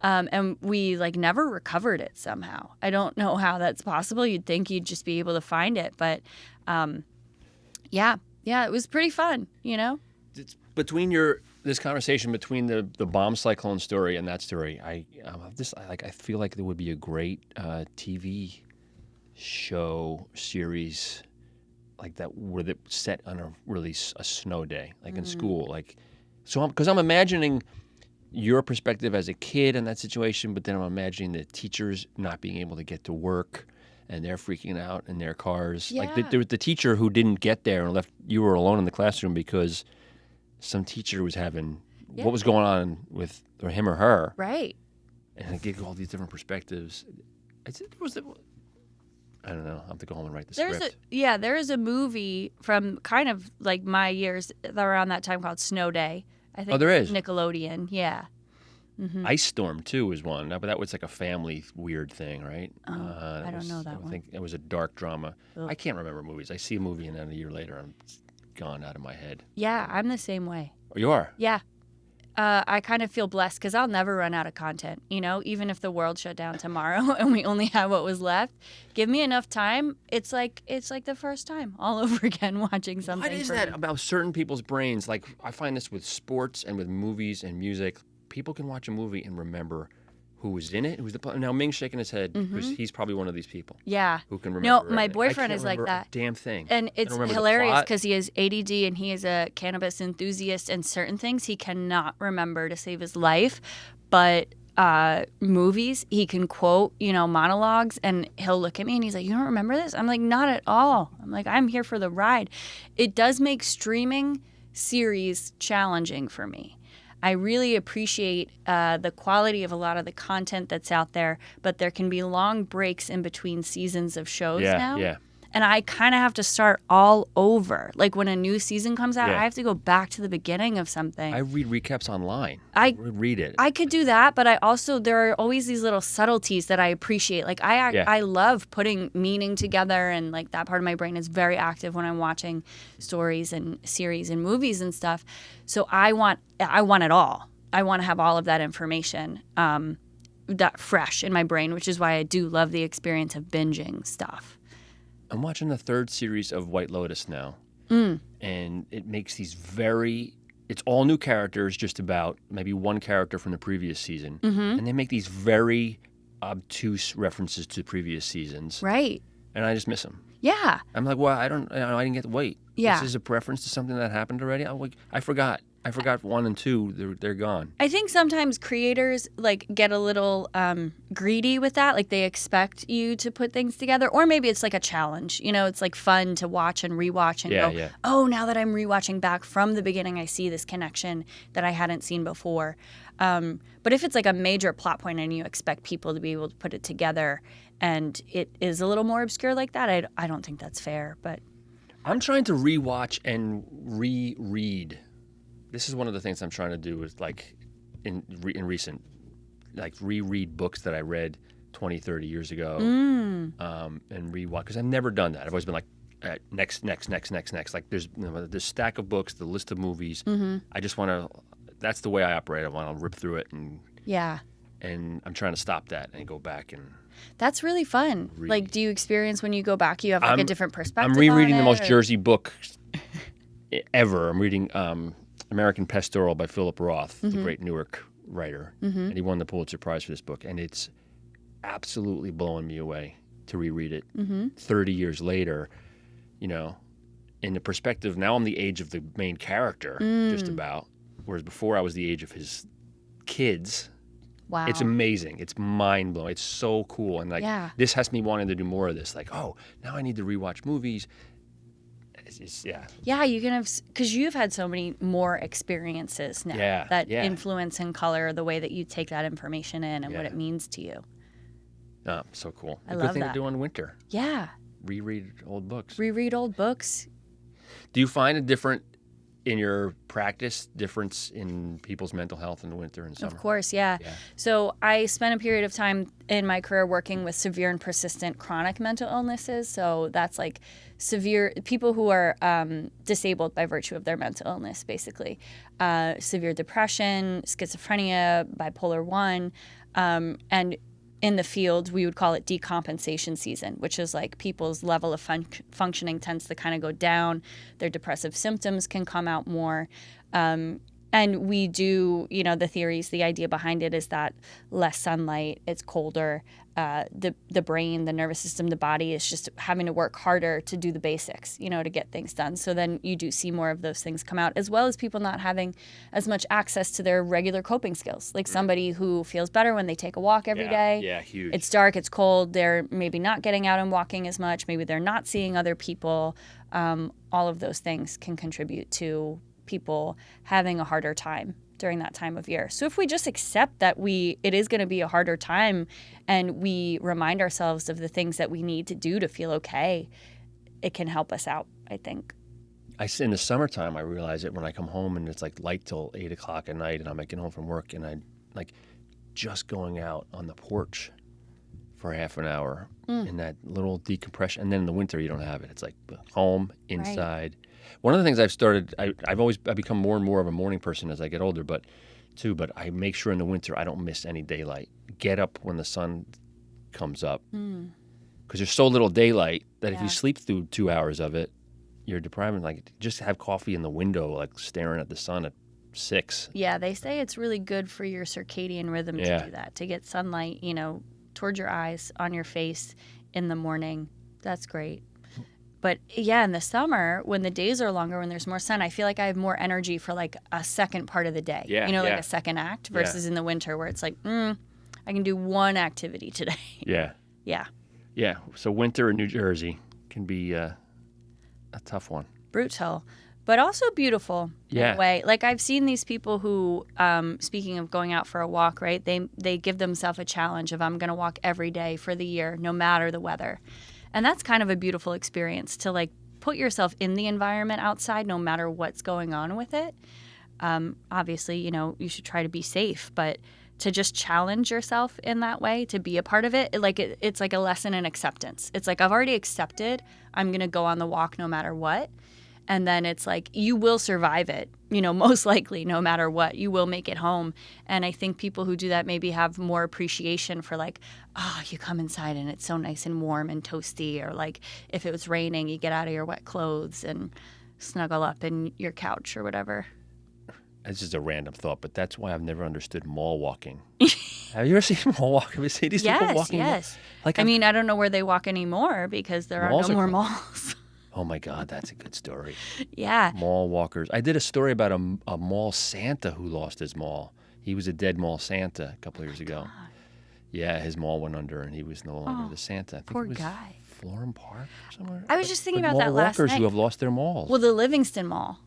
And we never recovered it somehow. I don't know how that's possible. You'd think you'd just be able to find it. But yeah, it was pretty fun, It's between this conversation between the bomb cyclone story and that story, I feel like there would be a great TV show series like that were set on a snow day, like in school, because I'm imagining your perspective as a kid in that situation, but then I'm imagining the teachers not being able to get to work and they're freaking out in their cars. Yeah. Like there was the teacher who didn't get there and left you were alone in the classroom because some teacher was having what was going on with him or her. Right. And it gave all these different perspectives. I don't know. I'll have to go home and write the script. There is a movie from kind of like my years around that time called Snow Day. I think there is. Nickelodeon, yeah. Mm-hmm. Ice Storm, too, was one. But that was like a family weird thing, right? I don't know that one. I think it was a dark drama. Ugh. I can't remember movies. I see a movie and then a year later I'm gone out of my head. Yeah, I'm the same way. Oh, you are? Yeah. I kind of feel blessed because I'll never run out of content, even if the world shut down tomorrow and we only have what was left. Give me enough time. It's like the first time all over again watching something. What is that about certain people's brains? Like, I find this with sports and with movies and music. People can watch a movie and remember who was in it. Now Ming's shaking his head because he's probably one of these people. Yeah. Who can remember? No, my everything. boyfriend I can't is like remember that. a damn thing. And it's I don't remember the hilarious plot. because he has ADD and he is a cannabis enthusiast, and certain things he cannot remember to save his life. But movies, he can quote, monologues, and he'll look at me and he's like, "You don't remember this?" I'm like, "Not at all." I'm like, "I'm here for the ride." It does make streaming series challenging for me. I really appreciate the quality of a lot of the content that's out there, but there can be long breaks in between seasons of shows now. Yeah. And I kind of have to start all over. Like when a new season comes out, Yeah. I have to go back to the beginning of something. I read recaps online. I read it. I could do that, but there are always these little subtleties that I appreciate. Like I love putting meaning together, and like that part of my brain is very active when I'm watching stories and series and movies and stuff. So I want it all. I want to have all of that information that fresh in my brain, which is why I do love the experience of binging stuff. I'm watching the third series of White Lotus now, and it makes these it's all new characters, just about maybe one character from the previous season, and they make these very obtuse references to previous seasons. Right. And I just miss them. Yeah. I'm like, well, I didn't get to wait. Yeah. This is a reference to something that happened already. I'm like, I forgot 1 and 2. They're gone. I think sometimes creators get a little greedy with that. Like they expect you to put things together, or maybe it's like a challenge. It's like fun to watch and rewatch and go, oh, now that I'm rewatching back from the beginning, I see this connection that I hadn't seen before. But if it's like a major plot point and you expect people to be able to put it together, and it is a little more obscure like that, I don't think that's fair. But I'm trying to rewatch and reread. This is one of the things I'm trying to do is like in recent, like reread books that I read 20, 30 years ago and rewatch, because I've never done that. I've always been like, next. Like there's this stack of books, the list of movies. I just want to, that's the way I operate. I want to rip through it and I'm trying to stop that and go back and. That's really fun. Read. Like, do you experience when you go back, you have like a different perspective? I'm rereading on the most it, Jersey book ever. I'm reading American Pastoral by Philip Roth, the great Newark writer. And he won the Pulitzer Prize for this book. And it's absolutely blowing me away to reread it 30 years later, in the perspective. Now I'm the age of the main character, just about. Whereas before I was the age of his kids. Wow. It's amazing. It's mind-blowing. It's so cool. And this has me wanting to do more of this. Like, oh, now I need to rewatch movies. Yeah, you can have, because you've had so many more experiences now that influence and color the way that you take that information in and what it means to you. Oh, so cool. I a love good thing that. to do in winter. Yeah. Reread old books. Reread old books. Do you find a difference in your practice in people's mental health in the winter and summer? Of course, yeah. So I spent a period of time in my career working with severe and persistent chronic mental illnesses. So that's like severe people who are disabled by virtue of their mental illness, basically. Severe depression, schizophrenia, bipolar 1, and in the field, we would call it decompensation season, which is like people's level of functioning tends to kind of go down. Their depressive symptoms can come out more. And we do, the theories, the idea behind it is that less sunlight, it's colder, the brain, the nervous system, the body is just having to work harder to do the basics, to get things done. So then you do see more of those things come out, as well as people not having as much access to their regular coping skills. Like somebody who feels better when they take a walk every day. Yeah, huge. It's dark, it's cold, they're maybe not getting out and walking as much, maybe they're not seeing other people. All of those things can contribute to people having a harder time during that time of year. So if we just accept that it is going to be a harder time and we remind ourselves of the things that we need to do to feel okay, it can help us out, I think. In the summertime, I realize it when I come home and it's like light till 8 o'clock at night and I'm getting home from work and I like just going out on the porch for half an hour in that little decompression. And then in the winter, you don't have it. It's like home, inside. Right. One of the things I've started, I've become more and more of a morning person as I get older, but I make sure in the winter I don't miss any daylight. Get up when the sun comes up. Because there's so little daylight that if you sleep through 2 hours of it, you're deprived. Like, just have coffee in the window, like staring at the sun at 6. Yeah, they say it's really good for your circadian rhythm to do that, to get sunlight, towards your eyes, on your face in the morning. That's great. But yeah, in the summer, when the days are longer, when there's more sun, I feel like I have more energy for like a second part of the day. Yeah, like a second act versus in the winter where it's like, I can do one activity today. Yeah. Yeah. Yeah. So winter in New Jersey can be a tough one. Brutal, but also beautiful in a way. Like I've seen these people who, speaking of going out for a walk, right? They give themselves a challenge of I'm going to walk every day for the year, no matter the weather. And that's kind of a beautiful experience to like put yourself in the environment outside, no matter what's going on with it. Obviously, you should try to be safe, but to just challenge yourself in that way, to be a part of it, it's like a lesson in acceptance. It's like I've already accepted I'm going to go on the walk no matter what. And then it's like you will survive it, most likely, no matter what. You will make it home. And I think people who do that maybe have more appreciation for like, you come inside and it's so nice and warm and toasty. Or like if it was raining, you get out of your wet clothes and snuggle up in your couch or whatever. It's just a random thought, but that's why I've never understood mall walking. Have you ever seen mall walking? Have you seen these people walking? Yes. I don't know where they walk anymore because there are no more malls. Oh my God, that's a good story. Yeah. Mall walkers. I did a story about a mall Santa who lost his mall. He was a dead mall Santa a couple of years ago. God. Yeah, his mall went under and he was no longer the Santa. I think poor it was guy. Florham Park or somewhere. I was just thinking about that last night. Mall walkers who have lost their malls. Well, the Livingston Mall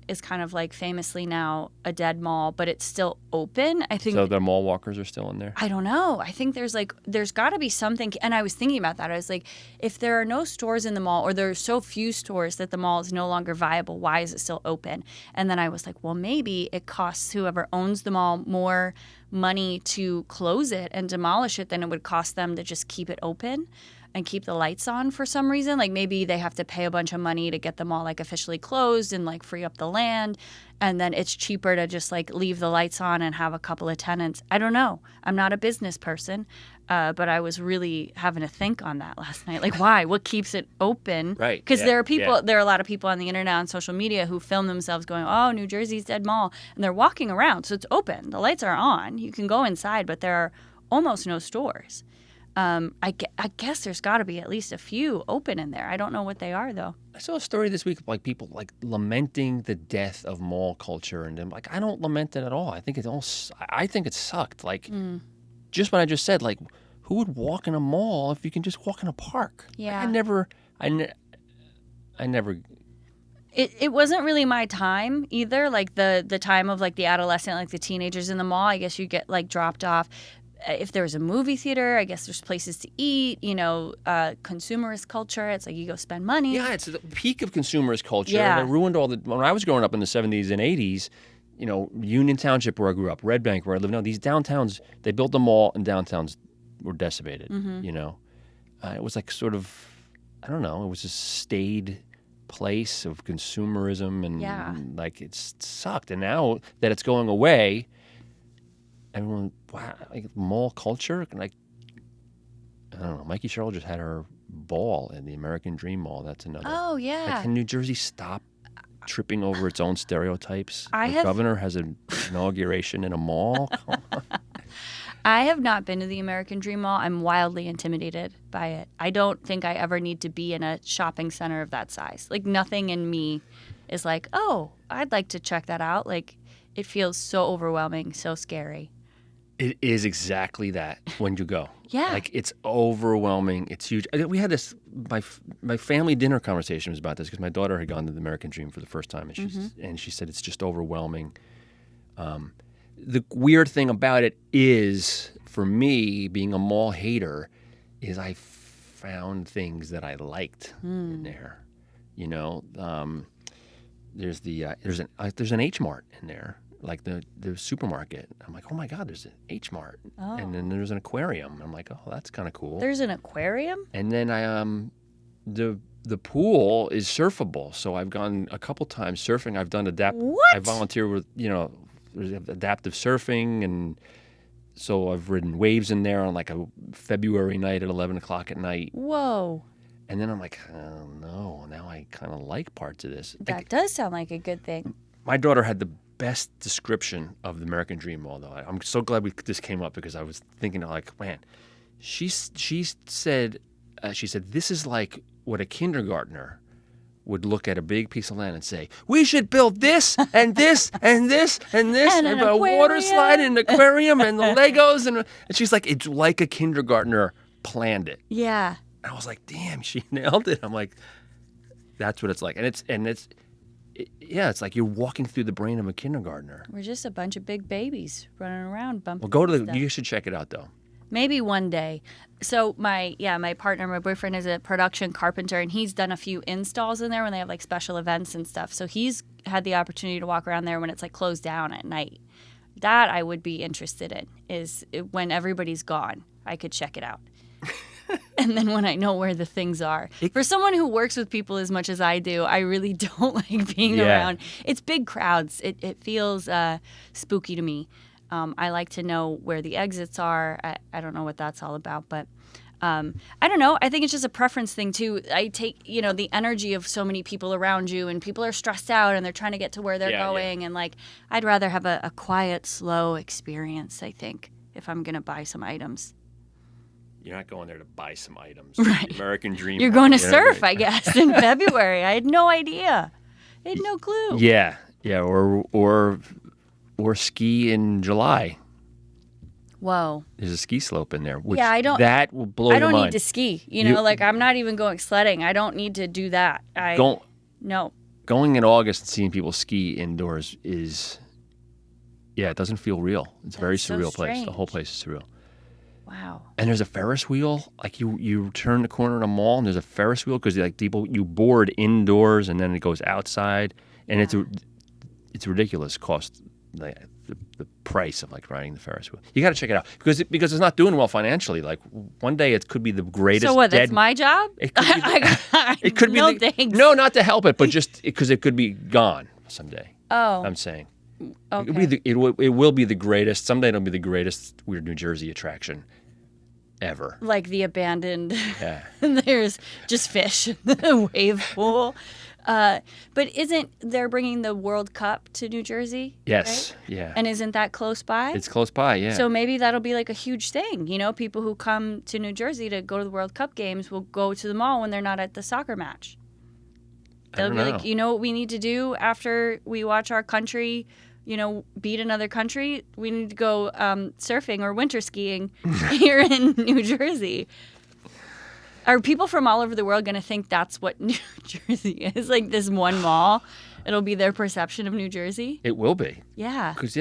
is kind of like famously now a dead mall, but it's still open. I think. So the mall walkers are still in there? I don't know. I think there's got to be something. And I was thinking about that. I was like, if there are no stores in the mall or there are so few stores that the mall is no longer viable, why is it still open? And then I was like, well, maybe it costs whoever owns the mall more money to close it and demolish it than it would cost them to just keep it open and keep the lights on for some reason. Like maybe they have to pay a bunch of money to get the mall like officially closed and like free up the land. And then it's cheaper to just like leave the lights on and have a couple of tenants. I don't know. I'm not a business person, but I was really having to think on that last night. Like why? What keeps it open? Right. Because there are a lot of people on the internet, on social media who film themselves going, oh, New Jersey's dead mall. And they're walking around. So it's open. The lights are on. You can go inside, but there are almost no stores. I guess there's got to be at least a few open in there. I don't know what they are, though. I saw a story this week of like people like lamenting the death of mall culture, and I'm like, I don't lament it at all. I think it sucked. Like, just what I just said. Like, who would walk in a mall if you can just walk in a park? Yeah, I never. It wasn't really my time either. Like the time of like the adolescent, like the teenagers in the mall. I guess you get like dropped off. If there was a movie theater, I guess there's places to eat, consumerist culture. It's like you go spend money. Yeah, it's the peak of consumerist culture. Yeah. And it ruined when I was growing up in the 70s and 80s, Union Township where I grew up, Red Bank where I live now, these downtowns, they built the mall and downtowns were decimated, It was like sort of, I don't know, it was a staid place of consumerism and like it sucked. And now that it's going away, everyone, wow, like mall culture, like, I don't know. Mikey Sherrill just had her ball in the American Dream Mall. That's another. Oh, yeah. Like, can New Jersey stop tripping over its own stereotypes? The governor has an inauguration in a mall? Come on. I have not been to the American Dream Mall. I'm wildly intimidated by it. I don't think I ever need to be in a shopping center of that size. Like, nothing in me is like, oh, I'd like to check that out. Like, it feels so overwhelming, so scary. It is exactly that when you go. Yeah. Like, it's overwhelming. It's huge. We had this, my family dinner conversation was about this because my daughter had gone to the American Dream for the first time, and she said it's just overwhelming. The weird thing about it is, for me, being a mall hater, is I found things that I liked in there. There's an H Mart in there. Like the supermarket. I'm like, oh my God, there's an H Mart. Oh. And then there's an aquarium. I'm like, oh, that's kind of cool. There's an aquarium? And then the pool is surfable. So I've gone a couple times surfing. I've done What? I volunteer with, there's adaptive surfing. And so I've ridden waves in there on like a February night at 11 o'clock at night. Whoa. And then I'm like, oh no, now I kind of like parts of this. That does sound like a good thing. My daughter had the best description of the American Dream, although I'm so glad this came up because I was thinking, like, man, she said, this is like what a kindergartner would look at a big piece of land and say, we should build this and this and this and this and a water slide and an aquarium and the Legos. And she's like, it's like a kindergartner planned it. Yeah. And I was like, damn, she nailed it. I'm like, that's what it's like. And it's like you're walking through the brain of a kindergartner. We're just a bunch of big babies running around bumping. Well, you should check it out, though. Maybe one day. So my partner, my boyfriend, is a production carpenter, and he's done a few installs in there when they have like special events and stuff. So he's had the opportunity to walk around there when it's like closed down at night. That I would be interested in, is when everybody's gone, I could check it out. And then when I know where the things are. For someone who works with people as much as I do, I really don't like being around. It's big crowds. It feels spooky to me. I like to know where the exits are. I don't know what that's all about, but I don't know. I think it's just a preference thing, too. I take, the energy of so many people around you, and people are stressed out, and they're trying to get to where they're going. Yeah. And, like, I'd rather have a quiet, slow experience, I think, if I'm going to buy some items. You're not going there to buy some items. Right. American Dream. You're going to surf, I guess, in February. I had no idea. I had no clue. Yeah. Yeah, or ski in July. Whoa. There's a ski slope in there. Which that will blow your mind. I don't need to ski. Like I'm not even going sledding. I don't need to do that. No. Going in August and seeing people ski indoors is, it doesn't feel real. It's a very surreal place. The whole place is surreal. Wow. And there's a Ferris wheel. Like you turn the corner in a mall and there's a Ferris wheel because like you board indoors and then it goes outside, and it's ridiculous cost. The price of like riding the Ferris wheel. You got to check it out because it's not doing well financially. Like one day it could be the greatest. So what? That's my job. It could be. Thanks. No, not to help it, but just because it could be gone someday. Oh, I'm saying. Okay. It will be the greatest. Someday it'll be the greatest weird New Jersey attraction ever. Like the abandoned. Yeah. There's just fish in the wave pool. But isn't they're bringing the World Cup to New Jersey? Yes. Right? Yeah. And isn't that close by? It's close by, yeah. So maybe that'll be like a huge thing. People who come to New Jersey to go to the World Cup games will go to the mall when they're not at the soccer match. They'll be like, what we need to do after we watch our country, beat another country? We need to go surfing or winter skiing here in New Jersey. Are people from all over the world going to think that's what New Jersey is? Like this one mall? It'll be their perception of New Jersey? It will be. Yeah. Because,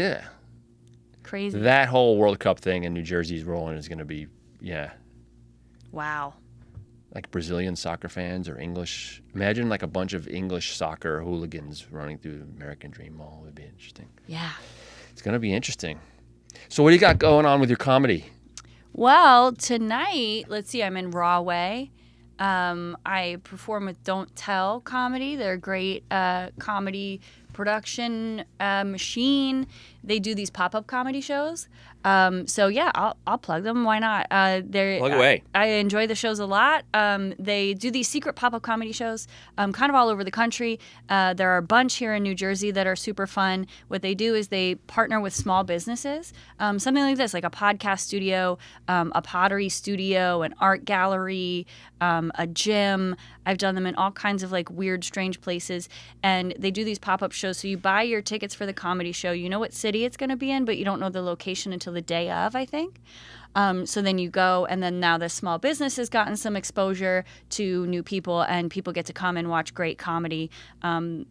Crazy. That whole World Cup thing in New Jersey's rolling is going to be, Wow. Like Brazilian soccer fans or English. Imagine like a bunch of English soccer hooligans running through American Dream Mall. It would be interesting. Yeah. It's going to be interesting. So what do you got going on with your comedy? Well, tonight, let's see, I'm in Rahway. I perform with Don't Tell Comedy. They're a great comedy production machine. They do these pop-up comedy shows. So yeah, I'll plug them. Why not? Plug away. I enjoy the shows a lot. They do these secret pop-up comedy shows kind of all over the country. There are a bunch here in New Jersey that are super fun. What they do is they partner with small businesses, something like this, like a podcast studio, a pottery studio, an art gallery, a gym. I've done them in all kinds of like weird, strange places. And they do these pop-up shows. So you buy your tickets for the comedy show. You know what city it's going to be in, but you don't know the location until the day of, I think. So then you go, and then now the small business has gotten some exposure to new people, and people get to come and watch great comedy. And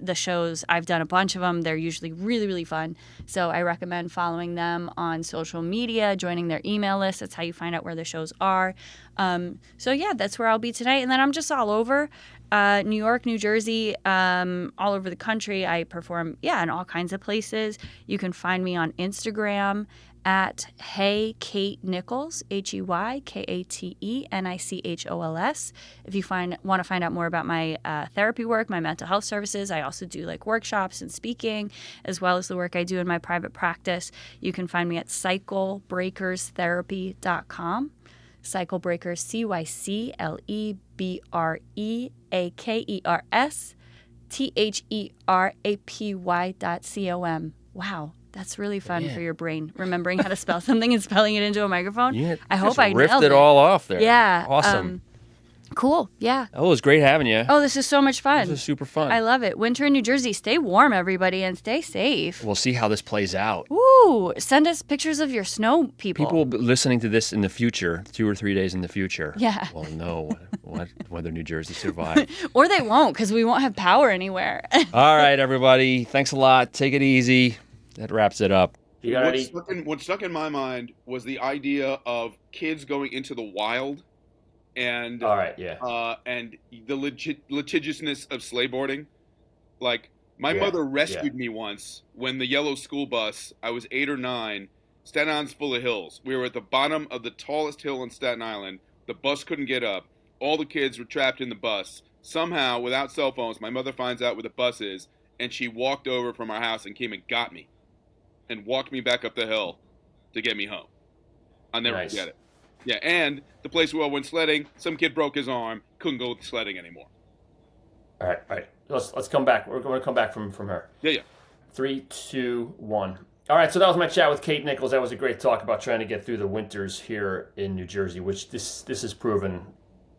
the shows, I've done a bunch of them. They're usually really, really fun. So I recommend following them on social media, joining their email list. That's how you find out where the shows are. So yeah, that's where I'll be tonight. And then I'm just all over. New York, New Jersey, all over the country. I perform, in all kinds of places. You can find me on Instagram at Hey Kate Nichols, HeyKateNichols. If you want to find out more about my therapy work, my mental health services, I also do like workshops and speaking, as well as the work I do in my private practice. You can find me at cyclebreakerstherapy.com. Cyclebreakers, CYCLEBREAKERS THERAPY.com. Wow. That's really fun for your brain, remembering how to spell something and spelling it into a microphone. Yeah, I hope I riffed nailed it all off there. Yeah. Awesome. Cool. Yeah. Oh, it was great having you. Oh, this is so much fun. This is super fun. I love it. Winter in New Jersey. Stay warm, everybody, and stay safe. We'll see how this plays out. Ooh, send us pictures of your snow people. People listening to this in the future, 2 or 3 days in the future, Yeah. will know whether New Jersey survived. Or they won't, because we won't have power anywhere. All right, everybody. Thanks a lot. Take it easy. That wraps it up. You got What stuck in my mind was the idea of kids going into the wild, and all right, yeah, and the litigiousness of sleighboarding. Like my mother rescued me once when the yellow school bus. I was 8 or 9. Staten Island's full of hills. We were at the bottom of the tallest hill in Staten Island. The bus couldn't get up. All the kids were trapped in the bus. Somehow, without cell phones, my mother finds out where the bus is, and she walked over from our house and came and got me, and walked me back up the hill to get me home. I'll never forget it. Yeah, and the place where I went sledding, some kid broke his arm, couldn't go sledding anymore. All right. Let's come back. We're going to come back from her. Yeah. 3, 2, 1. All right, so that was my chat with Kate Nichols. That was a great talk about trying to get through the winters here in New Jersey, which this has proven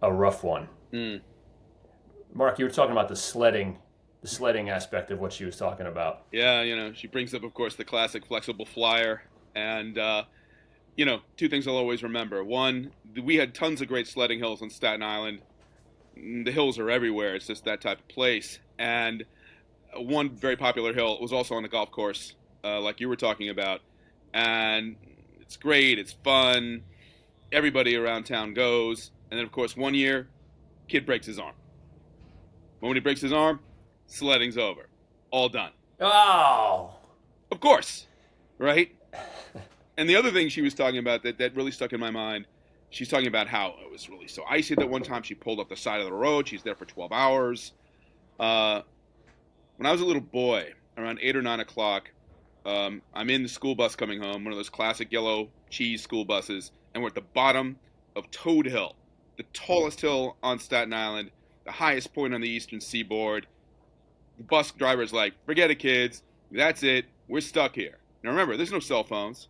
a rough one. Mark, you were talking about the sledding aspect of what she was talking about. Yeah, she brings up, of course, the classic flexible flyer. And, 2 things I'll always remember. One, we had tons of great sledding hills on Staten Island. The hills are everywhere. It's just that type of place. And one very popular hill was also on the golf course, like you were talking about. And it's great. It's fun. Everybody around town goes. And then, of course, one year, kid breaks his arm. When he breaks his arm, sledding's over. All done. Oh! Of course. Right? And the other thing she was talking about that really stuck in my mind, she's talking about how it was really so icy that one time she pulled up the side of the road. She's there for 12 hours. When I was a little boy, around 8 or 9 o'clock, I'm in the school bus coming home, one of those classic yellow cheese school buses, and we're at the bottom of Toad Hill, the tallest hill on Staten Island, the highest point on the eastern seaboard. The bus driver's like, forget it, kids. That's it. We're stuck here. Now remember, there's no cell phones,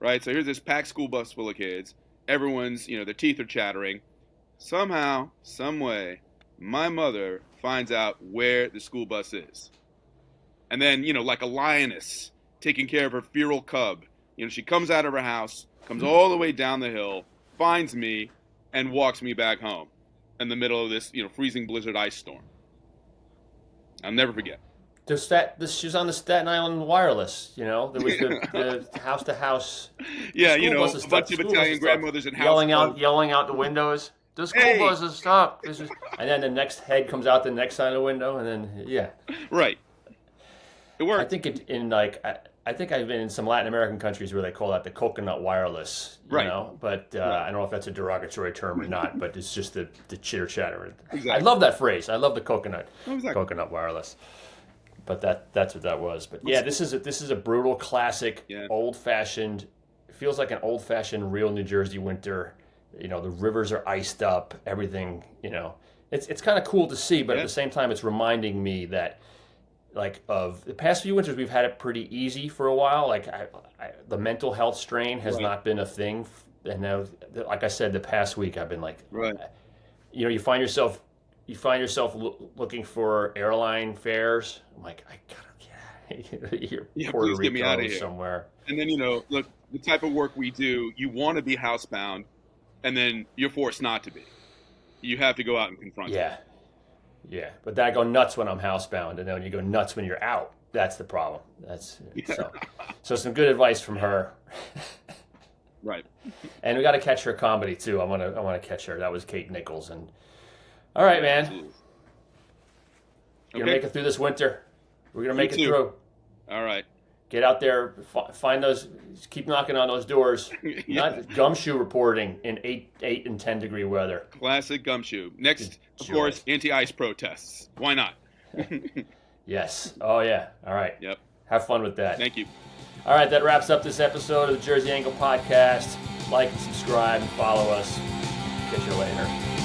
right? So here's this packed school bus full of kids. Everyone's, their teeth are chattering. Somehow, some way, my mother finds out where the school bus is. And then, like a lioness taking care of her feral cub, she comes out of her house, comes all the way down the hill, finds me, and walks me back home in the middle of this, freezing blizzard ice storm. I'll never forget. She was on the Staten Island wireless, there was the house-to-house. Yeah, a bunch of Italian grandmothers and yelling out the windows. The school bus is stuck. And then the next head comes out the next side of the window, and then right. It worked. I think I've been in some Latin American countries where they call that the coconut wireless, right. But I don't know if that's a derogatory term or not, but it's just the chitter chatter. Exactly. I love that phrase. I love the coconut wireless. But that's what that was. But yeah, this is a brutal, classic, old-fashioned. It feels like an old-fashioned, real New Jersey winter. The rivers are iced up. Everything. It's kind of cool to see, but at the same time, it's reminding me that, of the past few winters, we've had it pretty easy for a while. The mental health strain has not been a thing, and now, like I said, the past week I've been you find yourself looking for airline fares. I'm like, I gotta get out of here. Puerto please get me out of Rico here somewhere. And then, look, the type of work we do, you want to be housebound, and then you're forced not to be. You have to go out and confront it. Yeah. But I go nuts when I'm housebound, and then when you go nuts when you're out, that's the problem. So some good advice from her. Right. And we got to catch her comedy too. I want to catch her. That was Kate Nichols. And all right, man. Absolutely. You're gonna make it through this winter. We're gonna make it through. All right. Get out there, find those. Keep knocking on those doors. Not gumshoe reporting in 8 and 10 degree weather. Classic gumshoe. Next, of course, anti-ice protests. Why not? Yes. Oh yeah. All right. Yep. Have fun with that. Thank you. All right. That wraps up this episode of the Jersey Angle Podcast. Like and subscribe and follow us. Catch you later.